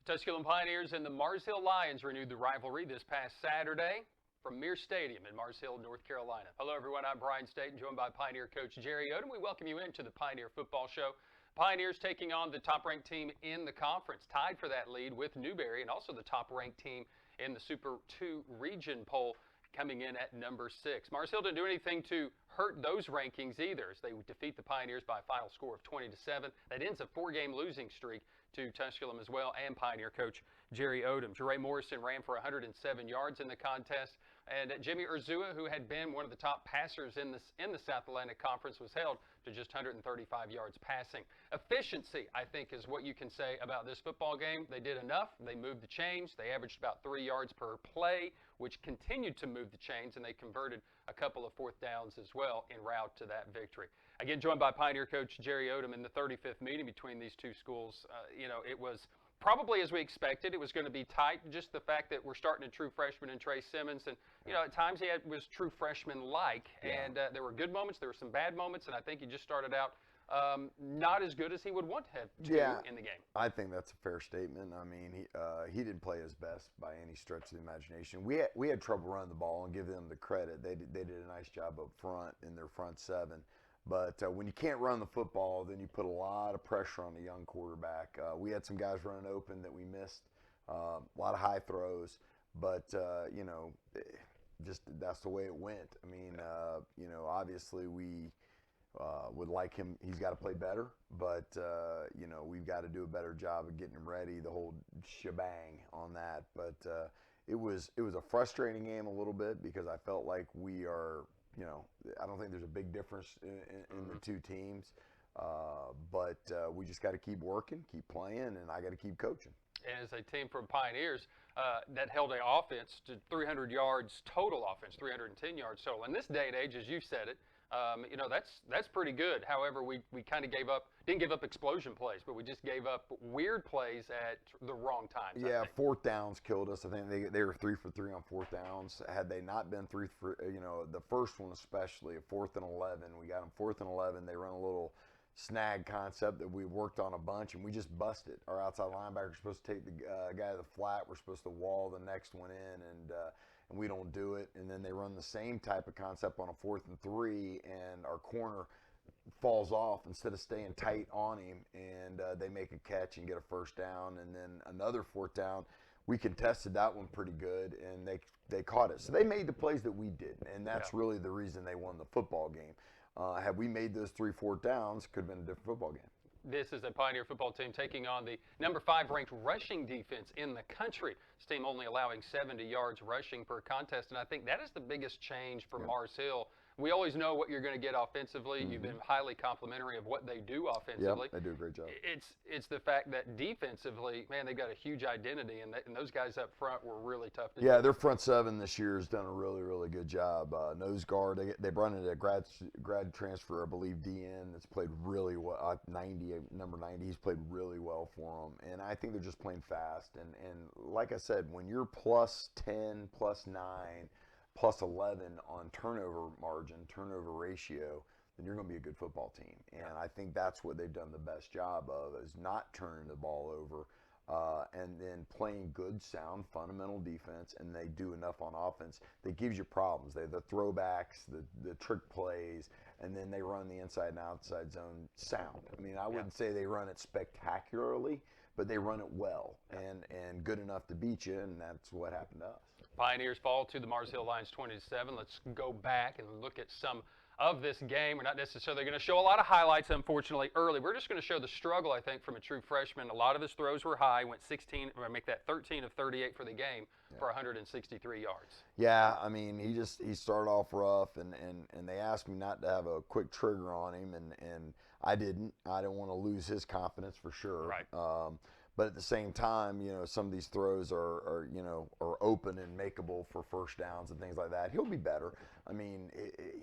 Tusculum Pioneers and the Mars Hill Lions renewed the rivalry this past Saturday from Mears Stadium in Mars Hill, North Carolina. Hello, everyone. I'm Brian Stayton, joined by Pioneer coach Jerry Odom. We welcome you into the Pioneer Football Show. Pioneers taking on the top-ranked team in the conference, tied for that lead with Newberry, and also the top-ranked team in the Super 2 region poll, coming in at number 6. Mars Hill didn't do anything to hurt those rankings either, as they defeat the Pioneers by a final score of 20-7. That ends a 4-game losing streak to Tusculum as well, and Pioneer coach Jerry Odom. Jeray Morrison ran for 107 yards in the contest, and Jimmy Urzua, who had been one of the top passers in the South Atlantic Conference, was held to just 135 yards passing. Efficiency, I think, is what you can say about this football game. They did enough. They moved the chains. They averaged about 3 yards per play, which continued to move the chains, and they converted a couple of fourth downs as well en route to that victory. Again, joined by Pioneer coach Jerry Odom in the 35th meeting between these two schools. It was probably as we expected. It was going to be tight. Just the fact that we're starting a true freshman in Trey Simmons, and at times he was true freshman-like, and there were good moments, there were some bad moments, and I think he just started out not as good as he would want to have in the game. I think that's a fair statement. I mean, he didn't play his best by any stretch of the imagination. We had trouble running the ball, and give them the credit. They did a nice job up front in their front seven. But when you can't run the football, then you put a lot of pressure on the young quarterback. We had some guys running open that we missed, a lot of high throws, but just that's the way it went. I mean, obviously we would like him. He's got to play better, but we've got to do a better job of getting him ready. The whole shebang on that. But it was a frustrating game a little bit because I felt like we are. I don't think there's a big difference in the two teams, but we just got to keep working, keep playing, and I got to keep coaching. And as a team from Pioneers that held an offense to 300 yards total offense, 310 yards total. In this day and age, as you said it, that's pretty good. However, we kind of didn't give up explosion plays, but we just gave up weird plays at the wrong times. Yeah, fourth downs killed us. I think they were 3 for 3 on fourth downs. Had they not been 3 for, the first one especially, 4th and 11, we got them 4th and 11. They run a little snag concept that we worked on a bunch, and we just busted. Our outside linebacker was supposed to take the guy to the flat. We're supposed to wall the next one in, and we don't do it. And then they run the same type of concept on a 4th and 3, and our corner falls off instead of staying tight on him, and they make a catch and get a first down. And then another 4th down, we contested that one pretty good, and they caught it. So they made the plays that we didn't, and that's really the reason they won the football game. Had we made those 3 4th downs, could have been a different football game. This is a Pioneer football team taking on the number 5 ranked rushing defense in the country. This team only allowing 70 yards rushing per contest, and I think that is the biggest change for Mars Hill. We always know what you're going to get offensively. You've been highly complimentary of what they do offensively. Yep, they do a great job. It's the fact that defensively, man, they've got a huge identity, and those guys up front were really tough to do. Yeah, their front seven this year has done a really, really good job. Nose guard, they brought in a grad transfer, I believe, DN, that's played really well. Number 90, he's played really well for them. And I think they're just playing fast. And like I said, when you're plus 10, plus 9, plus 11 on turnover margin, turnover ratio, then you're going to be a good football team. And I think that's what they've done the best job of, is not turning the ball over and then playing good, sound, fundamental defense, and they do enough on offense that gives you problems. They the throwbacks, the trick plays, and then they run the inside and outside zone sound. I mean, I wouldn't say they run it spectacularly, but they run it well and good enough to beat you, and that's what happened to us. Pioneers fall to the Mars Hill Lions 20-7. Let's go back and look at some of this game. We're not necessarily going to show a lot of highlights, unfortunately, early. We're just going to show the struggle, I think, from a true freshman. A lot of his throws were high, went 13 of 38 for the game for 163 yards. Yeah, I mean, he started off rough, and they asked me not to have a quick trigger on him, and I didn't. I didn't want to lose his confidence for sure. Right. But at the same time, some of these throws are open and makeable for first downs and things like that. He'll be better. I mean,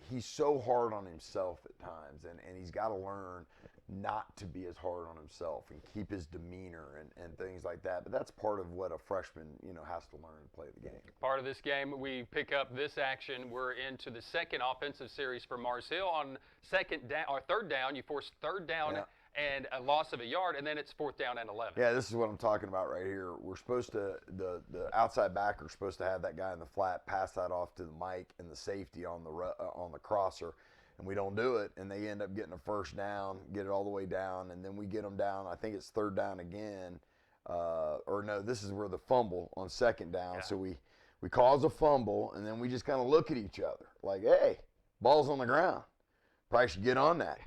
he's so hard on himself at times, and he's got to learn not to be as hard on himself and keep his demeanor and things like that. But that's part of what a freshman, has to learn to play the game. Part of this game, we pick up this action. We're into the second offensive series for Mars Hill. On third down, you force third down and a loss of a yard, and then it's 4th down and 11. Yeah, this is what I'm talking about right here. We're supposed to, the outside backer is supposed to have that guy in the flat pass that off to the Mike and the safety on the crosser, and we don't do it, and they end up getting a first down, get it all the way down, and then we get them down. I think it's 3rd down again, or no, this is where the fumble on 2nd down. Yeah. So we cause a fumble, and then we just kind of look at each other like, hey, ball's on the ground. Probably should get on that.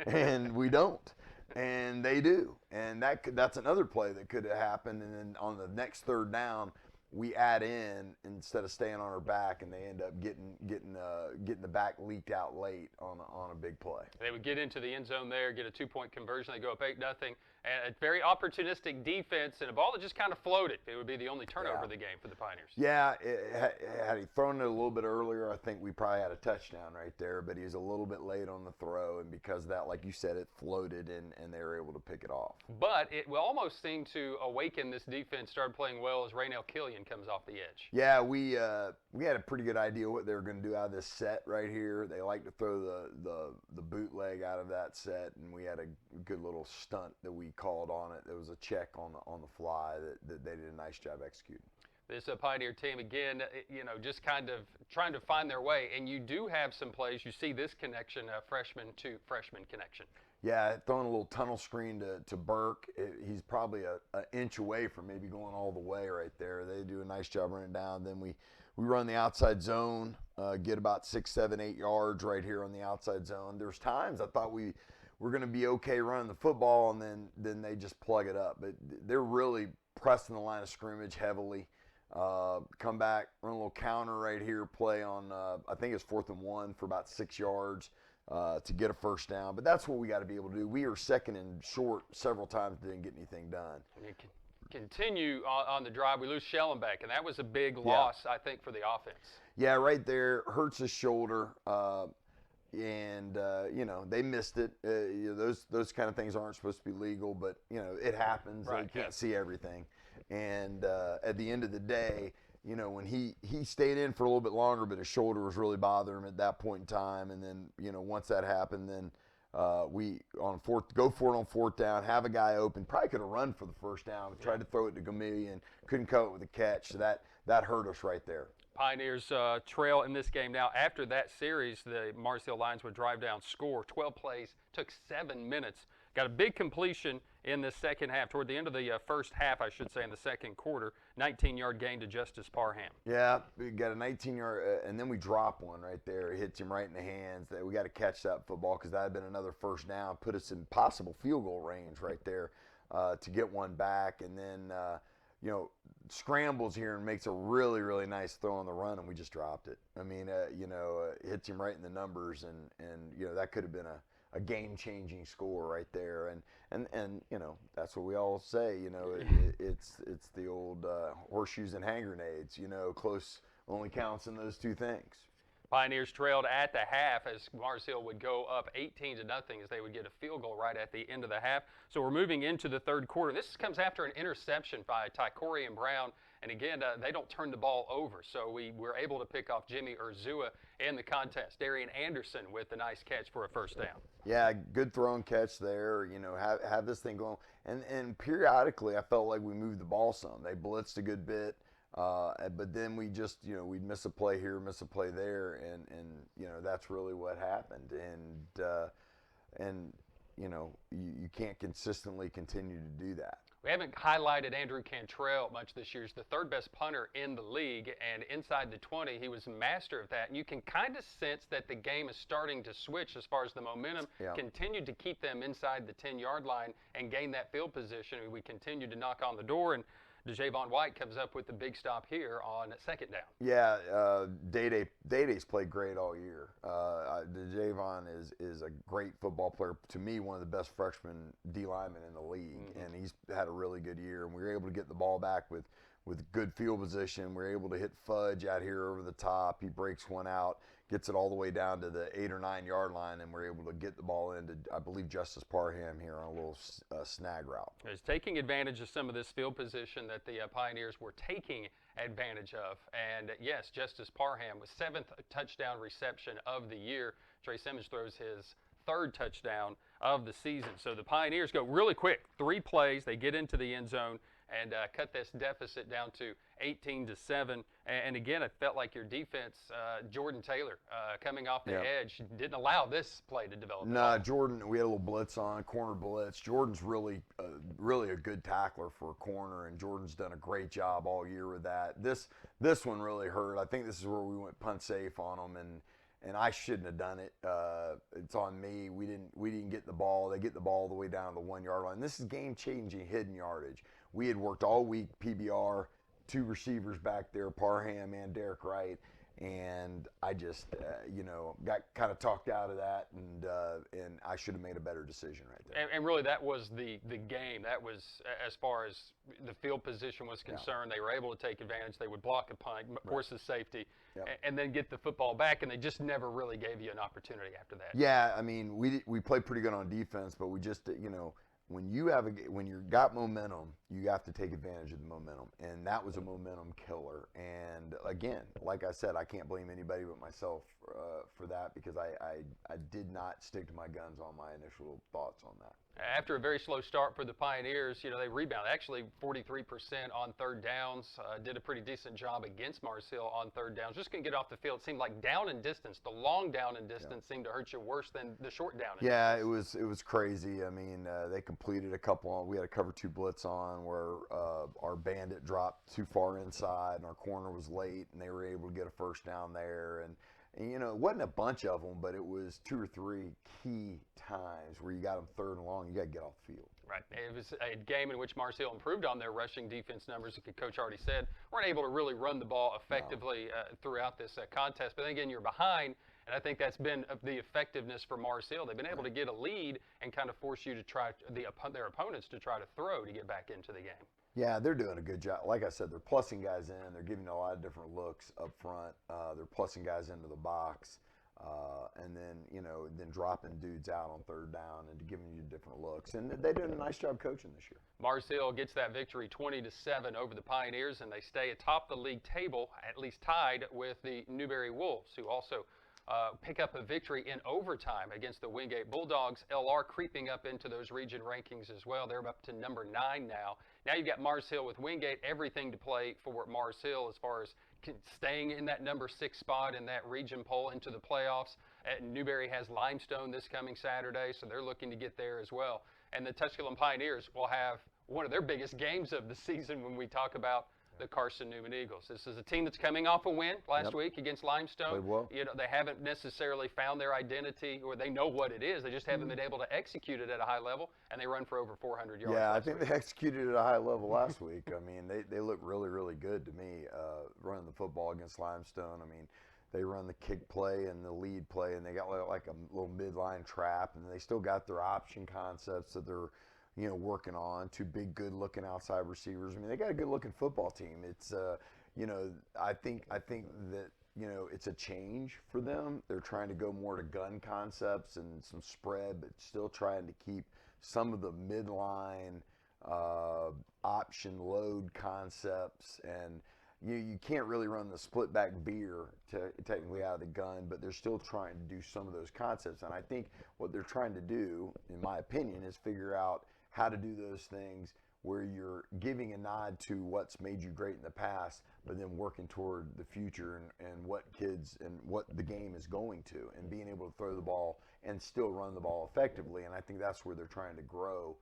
And we don't. And they do. And that's another play that could have happened. And then on the next 3rd down, we add in instead of staying on our back, and they end up getting the back leaked out late on a big play. They would get into the end zone there, get a 2-point conversion. They go up 8-0. And a very opportunistic defense and a ball that just kind of floated. It would be the only turnover of the game for the Pioneers. Yeah, had he thrown it a little bit earlier, I think we probably had a touchdown right there. But he was a little bit late on the throw, and because of that, like you said, it floated, and they were able to pick it off. But it will almost seem to awaken this defense, started playing well as Raynell Killian comes off the edge. Yeah, we had a pretty good idea what they were going to do out of this set right here. They like to throw the bootleg out of that set, and we had a good little stunt that we called on it. There was a check on the fly that they did a nice job executing. This Pioneer team, again, just kind of trying to find their way. And you do have some plays. You see this connection, freshman to freshman connection. Yeah, throwing a little tunnel screen to Burke. He's probably an inch away from maybe going all the way right there. They do a nice job running down. Then we run the outside zone, get about 6, 7, 8 yards right here on the outside zone. There's times I thought we're going to be okay running the football, and then they just plug it up. But they're really pressing the line of scrimmage heavily. Come back, run a little counter right here, play on, I think it's 4th and 1 for about 6 yards to get a first down. But that's what we got to be able to do. We were 2nd and short several times, didn't get anything done. And you can continue on the drive. We lose Schellenbeck, and that was a big loss, I think, for the offense. Yeah, right there. Hurts his shoulder. And they missed it. Those kind of things aren't supposed to be legal, but it happens. Right, They can't see everything. And at the end of the day, when he stayed in for a little bit longer, but his shoulder was really bothering him at that point in time. And then once that happened, then we go for it on 4th down, have a guy open. Probably could have run for the first down. Tried to throw it to Gamillion and couldn't cut it with a catch. So that hurt us right there. Pioneers trail in this game now. After that series, the Mars Hill Lions would drive down, score. 12 plays, took 7 minutes. Got a big completion in the second half. Toward the end of the first half, I should say, in the second quarter, 19-yard gain to Justice Parham. Yeah, we got a 19-yard, and then we drop one right there. It hits him right in the hands. We got to catch that football because that had been another first down, put us in possible field goal range right there to get one back. And then, scrambles here and makes a really, really nice throw on the run, and we just dropped it. I mean, hits him right in the numbers, and that could have been a game-changing score right there. And that's what we all say. It's the old horseshoes and hand grenades. Close only counts in those two things. Pioneers trailed at the half as Mars Hill would go up 18-0 as they would get a field goal right at the end of the half. So we're moving into the third quarter. This comes after an interception by Tycorian Brown. And again, they don't turn the ball over. So we were able to pick off Jimmy Urzua in the contest. Darian Anderson with a nice catch for a first down. Yeah, good throw and catch there. Have this thing going. And periodically, I felt like we moved the ball some. They blitzed a good bit. But then we just, we'd miss a play here, miss a play there, and that's really what happened. And you can't consistently continue to do that. We haven't highlighted Andrew Cantrell much this year. He's the 3rd best punter in the league, and inside the 20, he was a master of that. And you can kind of sense that the game is starting to switch as far as the momentum. Yeah. Continued to keep them inside the 10-yard line and gain that field position. We continued to knock on the door, and DeJavon White comes up with the big stop here on 2nd down. Yeah, Day-Day's played great all year. DeJavon is a great football player. To me, one of the best freshman D linemen in the league, and he's had a really good year. And we were able to get the ball back with good field position. We were able to hit Fudge out here over the top. He breaks one out, gets it all the way down to the 8 or 9 yard line, and we're able to get the ball into, I believe, Justice Parham here on a little snag route. He's taking advantage of some of this field position that the Pioneers were taking advantage of. And yes, Justice Parham with 7th touchdown reception of the year. Trey Simmons throws his 3rd touchdown of the season. So the Pioneers go really quick, 3 plays, they get into the end zone and cut this deficit down to 18-7. And again, it felt like your defense, Jordan Taylor, coming off the edge, didn't allow this play to develop. No, Jordan, we had a little blitz on, corner blitz. Jordan's really a good tackler for a corner, and Jordan's done a great job all year with that. This one really hurt. I think this is where we went punt safe on them, and I shouldn't have done it. It's on me. We didn't get the ball. They get the ball all the way down to the 1 yard line. This is game-changing hidden yardage. We had worked all week PBR, 2 receivers back there, Parham and Derek Wright, and I just got kind of talked out of that, and I should have made a better decision right there. And really, that was the game. That was, as far as the field position was concerned, they were able to take advantage. They would block a punt, force the safety, and then get the football back, and they just never really gave you an opportunity after that. Yeah, I mean, we played pretty good on defense, but we just, when you got momentum, you have to take advantage of the momentum, and that was a momentum killer. And again, like I said, I can't blame anybody but myself for that, because I did not stick to my guns on my initial thoughts on that. After a very slow start for the Pioneers, they rebounded. Actually, 43% on third downs. Did a pretty decent job against Mars Hill on third downs. Just couldn't get off the field. It seemed like down and distance, the long down and distance seemed to hurt you worse than the short down and distance. It was crazy. I mean, they completed a couple on. We had a cover 2 blitz on where our bandit dropped too far inside, and our corner was late, and they were able to get a first down there. And it wasn't a bunch of them, but it was 2 or 3 key times where you got them third and long. You got to get off the field. Right. It was a game in which Mars Hill improved on their rushing defense numbers. Like the coach already said, weren't able to really run the ball effectively throughout this contest. But then again, you're behind, and I think that's been the effectiveness for Mars Hill. They've been able to get a lead and kind of force you to try their opponents to try to throw to get back into the game. Yeah, they're doing a good job. Like I said, they're plussing guys in. They're giving a lot of different looks up front. They're plussing guys into the box, and then dropping dudes out on third down and giving you different looks. And they're doing a nice job coaching this year. Mars Hill gets that victory 20-7 over the Pioneers, and they stay atop the league table, at least tied with the Newberry Wolves, who also pick up a victory in overtime against the Wingate Bulldogs. LR creeping up into those region rankings as well. They're up to number 9 now. Now you've got Mars Hill with Wingate, everything to play for Mars Hill as far as staying in that number 6 spot in that region poll into the playoffs. Newberry has Limestone this coming Saturday, so they're looking to get there as well. And the Tusculum Pioneers will have one of their biggest games of the season when we talk about the Carson-Newman Eagles. This is a team that's coming off a win last week against Limestone. Played well. They haven't necessarily found their identity, or they know what it is. They just haven't been able to execute it at a high level, and they run for over 400 yards. Yeah, I think they executed it at a high level last week. I mean, they look really, really good to me running the football against Limestone. I mean, they run the kick play and the lead play, and they got like a little midline trap, and they still got their option concepts that they're working on. 2 big, good-looking outside receivers. I mean, they got a good-looking football team. It's, I think that, it's a change for them. They're trying to go more to gun concepts and some spread, but still trying to keep some of the midline option load concepts. And you can't really run the split back beer technically out of the gun, but they're still trying to do some of those concepts. And I think what they're trying to do, in my opinion, is figure out how to do those things where you're giving a nod to what's made you great in the past, but then working toward the future and what kids and what the game is going to, and being able to throw the ball and still run the ball effectively. And I think that's where they're trying to grow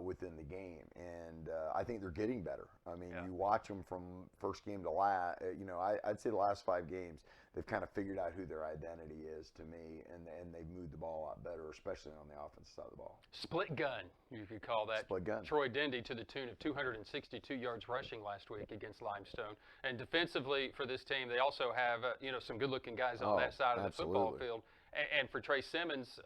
within the game. And I think they're getting better. I mean, you watch them from first game to last, I'd say the last 5 games, they've kind of figured out who their identity is to me, and they've moved the ball a lot better, especially on the offensive side of the ball. Split gun, you could call that. Split gun. Troy Dendy to the tune of 262 yards rushing last week against Limestone. And defensively for this team, they also have some good-looking guys on that side of the football field. And for Trey Simmons,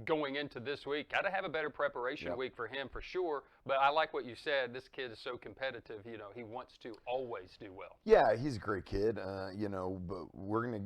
going into this week, got to have a better preparation week for him for sure. But I like what you said. This kid is so competitive. He wants to always do well. Yeah, he's a great kid. But we're gonna,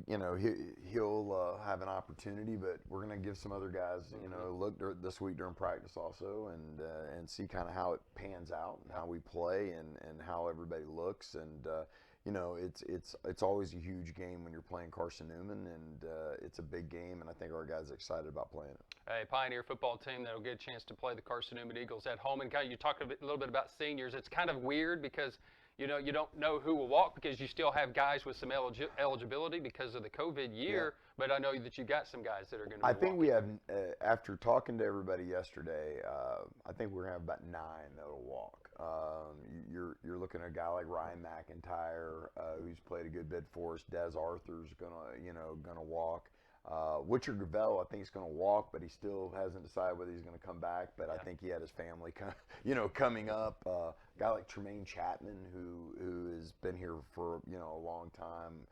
he'll have an opportunity. But we're gonna give some other guys, look this week during practice also, and see kind of how it pans out and how we play and how everybody looks. And you know, it's always a huge game when you're playing Carson-Newman, and it's a big game, and I think our guys are excited about playing it. A Pioneer football team that'll get a chance to play the Carson-Newman Eagles at home. And kind of, you talked a little bit about seniors. It's kind of weird because you don't know who will walk because you still have guys with some eligibility because of the COVID year. Yeah. But I know that you got some guys that are going to be I think walking. we have, after talking to everybody yesterday, I think we're going to have about 9 that'll walk. You're looking at a guy like Ryan McIntyre, who's played a good bit for us. Des Arthur's gonna walk. Witcher Gravel, I think he's going to walk, but he still hasn't decided whether he's going to come back. But I think he had his family, coming up. A guy like Tremaine Chapman, who has been here for a long time.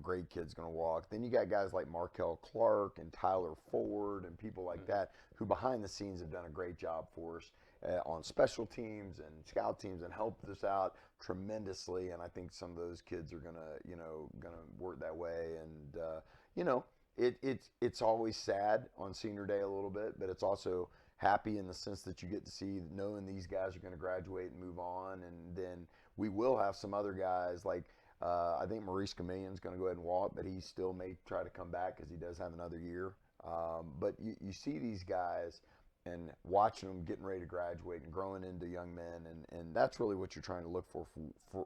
Great kid's going to walk. Then you got guys like Markel Clark and Tyler Ford and people like that who behind the scenes have done a great job for us on special teams and scout teams and helped us out tremendously. And I think some of those kids are gonna work that way. And it's always sad on senior day a little bit, but it's also happy in the sense that you get to see knowing these guys are going to graduate and move on. And then we will have some other guys like I think Maurice Camillion's going to go ahead and walk, but he still may try to come back because he does have another year. But you see these guys and watching them getting ready to graduate and growing into young men, and that's really what you're trying to look for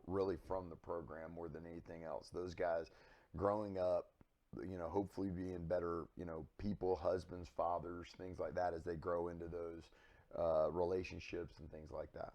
really from the program more than anything else. Those guys growing up, hopefully being better, people, husbands, fathers, things like that as they grow into those relationships and things like that.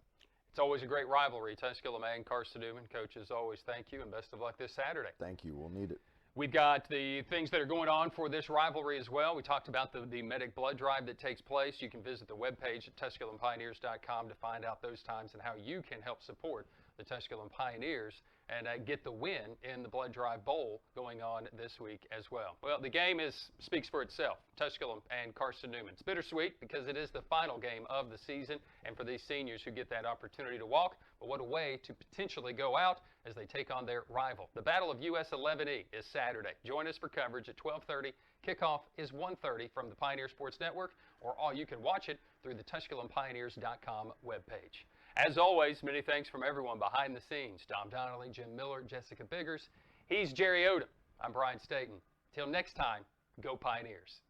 It's always a great rivalry, Tusculum and Carson-Newman. Coach, as always, thank you, and best of luck this Saturday. Thank you. We'll need it. We've got the things that are going on for this rivalry as well. We talked about the medic blood drive that takes place. You can visit the webpage at TusculumPioneers.com to find out those times and how you can help support the Tusculum Pioneers and get the win in the Blood Drive Bowl going on this week as well. Well, the game speaks for itself, Tusculum and Carson-Newman. It's bittersweet because it is the final game of the season, and for these seniors who get that opportunity to walk, but what a way to potentially go out as they take on their rival. The Battle of US 11E is Saturday. Join us for coverage at 12:30. Kickoff is 1:30 from the Pioneer Sports Network, or you can watch it through the TusculumPioneers.com webpage. As always, many thanks from everyone behind the scenes. Tom Donnelly, Jim Miller, Jessica Biggers. He's Jerry Odom. I'm Brian Stayton. Till next time, go Pioneers.